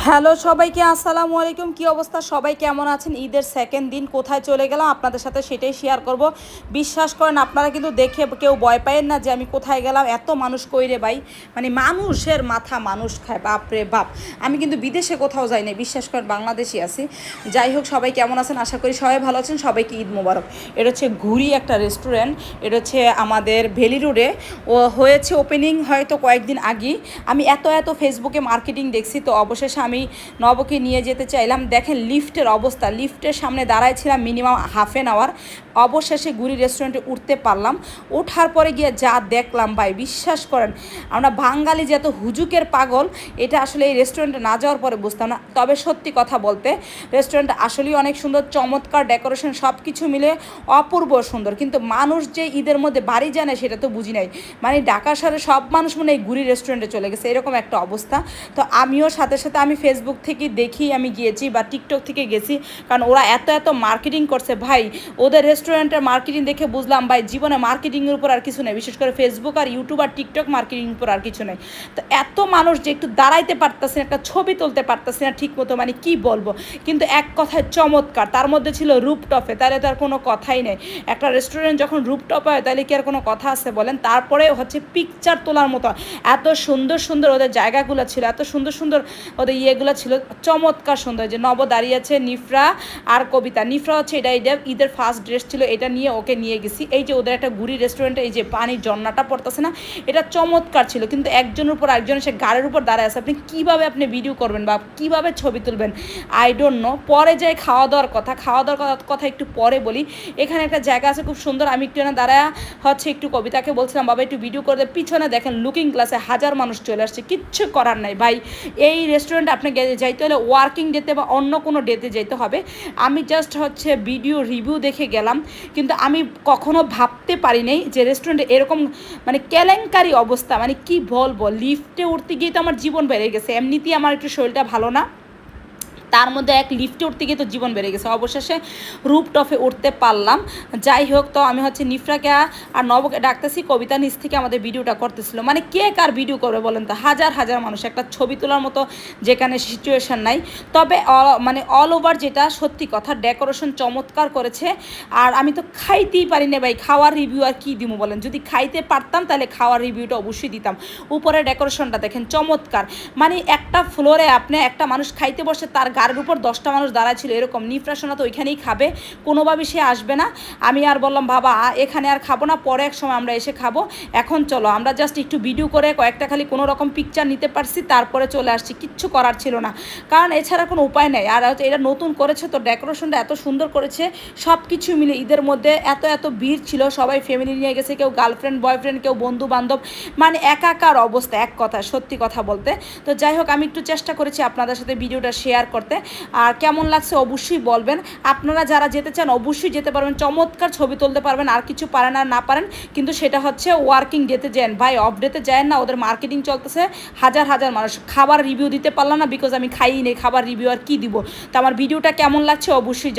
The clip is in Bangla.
হ্যালো সবাইকে আসসালামু আলাইকুম। কি অবস্থা, সবাই কেমন আছেন? ঈদের সেকেন্ড দিন কোথায় চলে গেলাম আপনাদের সাথে সেটাই শেয়ার করব। বিশ্বাস করেন আপনারা কিন্তু দেখে কেউ ভয় পায়েন না যে আমি কোথায় গেলাম। এত মানুষ কইরে ভাই, মানে মানুষের মাথা মানুষ খায়, বাপরে বাপ। আমি কিন্তু বিদেশে কোথাও যাই না, বিশ্বাস করেন বাংলাদেশে আছি। যাই হোক, সবাই কেমন আছেন? আশা করি সবাই ভালো আছেন। সবাইকে ঈদ মোবারক। এটা হচ্ছে ঘুরি একটা রেস্টুরেন্ট, এটা হচ্ছে আমাদের ভ্যালি রোডে। ও হয়েছে ওপেনিং হয়তো কয়েকদিন আগেই। আমি এত ফেসবুকে মার্কেটিং দেখছি, তো অবশেষে আমি নবকে নিয়ে যেতে চাইলাম। দেখেন লিফটের অবস্থা, লিফটের সামনে দাঁড়ায় ছিলাম মিনিমাম হাফ অ্যান আওয়ার। অবশেষে গুড়ি রেস্টুরেন্টে উঠতে পারলাম। ওঠার পরে গিয়ে যা দেখলাম ভাই, বিশ্বাস করেন আমরা বাঙালি যে এত হুজুকের পাগল, এটা আসলে এই রেস্টুরেন্টে না যাওয়ার পরে বুঝতাম না। তবে সত্যি কথা বলতে রেস্টুরেন্টটা আসলেই অনেক সুন্দর, চমৎকার ডেকোরেশন, সব কিছু মিলে অপূর্ব সুন্দর। কিন্তু মানুষ যে ঈদের মধ্যে বাড়ি যায় না সেটা তো বুঝি নাই। মানে ঢাকা শহরে সব মানুষ মনে এই গুড়ি রেস্টুরেন্টে চলে গেছে, এরকম একটা অবস্থা। তো আমিও সাথে সাথে আমি ফেসবুক থেকে দেখি আমি গিয়েছি বা টিকটক থেকে গেছি, কারণ ওরা এত মার্কেটিং করছে ভাই। ওদের রেস্টুরেন্টের মার্কেটিং দেখে বুঝলাম ভাই জীবনে মার্কেটিংয়ের উপর আর কিছু নেই, বিশেষ করে ফেসবুক আর ইউটিউব আর টিকটক মার্কেটিং উপর আর কিছু নেই। তো এত মানুষ যে একটু দাঁড়াইতে পারতেছে না, একটা ছবি তুলতে পারতেছে না ঠিক মতো, মানে কি বলবো। কিন্তু এক কথায় চমৎকার, তার মধ্যে ছিল রুপটপে, তাহলে তার কোনো কথাই নেই। একটা রেস্টুরেন্ট যখন রুপটপে হয় তাহলে কি আর কোনো কথা আছে বলেন? তারপরে হচ্ছে পিকচার তোলার মতো এত সুন্দর সুন্দর ওদের জায়গাগুলো ছিল, এত সুন্দর সুন্দর ওদের ইয়েগুলো ছিল, চমৎকার সুন্দর। যে নব দাঁড়িয়ে আছে, নিফরা আর কবিতা। নিফরা হচ্ছে এটা ঈদের ফার্স্ট ড্রেস ছিল, এটা নিয়ে ওকে নিয়ে গেছি। এই যে ওদের একটা গুড়ি রেস্টুরেন্টে এই যে পানির ঝর্ণাটা পড়তেছে না, এটা চমৎকার ছিল। কিন্তু একজনের উপর একজন সে গাড়ির উপর দাঁড়ায় আছে, আপনি কীভাবে আপনি ভিডিও করবেন বা কীভাবে ছবি তুলবেন আই ডোন্ট নো। পরে যাই খাওয়া দাওয়ার কথা একটু পরে বলি। এখানে একটা জায়গা আছে খুব সুন্দর, আমি একটু না দাঁড়ায় হচ্ছে একটু কবিতাকে বলছিলাম বাবা একটু ভিডিও করে, পিছনে দেখেন লুকিং গ্লাসে হাজার মানুষ চলে আসছে, কিচ্ছু করার নাই ভাই। এই রেস্টুরেন্টে আপনাকে যাইতে হলে ওয়ার্কিং ডেতে বা অন্য কোনো ডেতে যেতে হবে। আমি জাস্ট হচ্ছে ভিডিও রিভিউ দেখে গেলাম, কিন্তু আমি কখনো ভাবতে পারি নাই যে রেস্টুরেন্টে এরকম মানে কেলেঙ্কারি অবস্থা। মানে কি বলবো, লিফটে উঠতে গিয়ে তো আমার জীবন বেড়ে গেছে, এমনিতেই আমার একটু শরীরটা ভালো না, তার মধ্যে এক লিফটে উঠতে গিয়ে তো জীবন বেড়ে গেছে। অবশেষে রুপটপে উঠতে পারলাম। যাই হোক, তো আমি হচ্ছে নিফরাকে আর নবকে ডাকতেছি, কবিতা নিচ থেকে আমাদের ভিডিওটা করতেছিল। মানে কে কার ভিডিও করবে বলেন তো, হাজার হাজার মানুষ, একটা ছবি তোলার মতো যেখানে সিচুয়েশান নাই। তবে মানে অল ওভার যেটা সত্যি কথা, ডেকোরেশন চমৎকার করেছে। আর আমি তো খাইতেই পারি না ভাই, খাওয়ার রিভিউ আর কী দিব বলেন? যদি খাইতে পারতাম তাহলে খাওয়ার রিভিউটা অবশ্যই দিতাম। উপরে ডেকোরেশনটা দেখেন চমৎকার, মানে একটা ফ্লোরে আপনি একটা মানুষ খাইতে বসে, তার গাড়ির উপর 10টা মানুষ দাঁড়ায় ছিল এরকম। নিফরাসোনা তো ওইখানেই খাবে, কোনোভাবে সে আসবে না। আমি আর বললাম বাবা এখানে আর খাবো না, পরে এক সময় আমরা এসে খাবো, এখন চলো। আমরা জাস্ট একটু ভিডিও করে কয়েকটা খালি কোনো রকম পিকচার নিতে পারছি, তারপরে চলে আসছি। কিচ্ছু করার ছিল না, কারণ এছাড়া কোনো উপায় নেই। আর এটা নতুন করেছে তো, ডেকোরেশনটা এত সুন্দর করেছে, সব কিছু মিলে ঈদের মধ্যে এত ভিড় ছিল। সবাই ফ্যামিলি নিয়ে গেছে, কেউ গার্লফ্রেন্ড বয়ফ্রেন্ড, কেউ বন্ধু বান্ধব, মানে একাকার অবস্থা এক কথা, সত্যি কথা বলতে। তো যাই হোক, আমি একটু চেষ্টা করেছি আপনাদের সাথে ভিডিওটা শেয়ার করতে। আর কেমন লাগছে অবশ্যই বলবেন। আপনারা যারা যেতে চান অবশ্যই যেতে পারবেন, চমৎকার ছবি তুলতে পারবেন। আর কিছু পারেন আর না পারেন, কিন্তু সেটা হচ্ছে ওয়ার্কিং ডেতে যান ভাই, অফ ডেতে যায় না। ওদের মার্কেটিং চলতেছে, হাজার হাজার মানুষ। খাবার রিভিউ দিতে পারলাম না বিকজ আমি খাইই নেই, খাবার রিভিউ আর কি দিব। তো আমার ভিডিওটা কেমন লাগছে অবশ্যই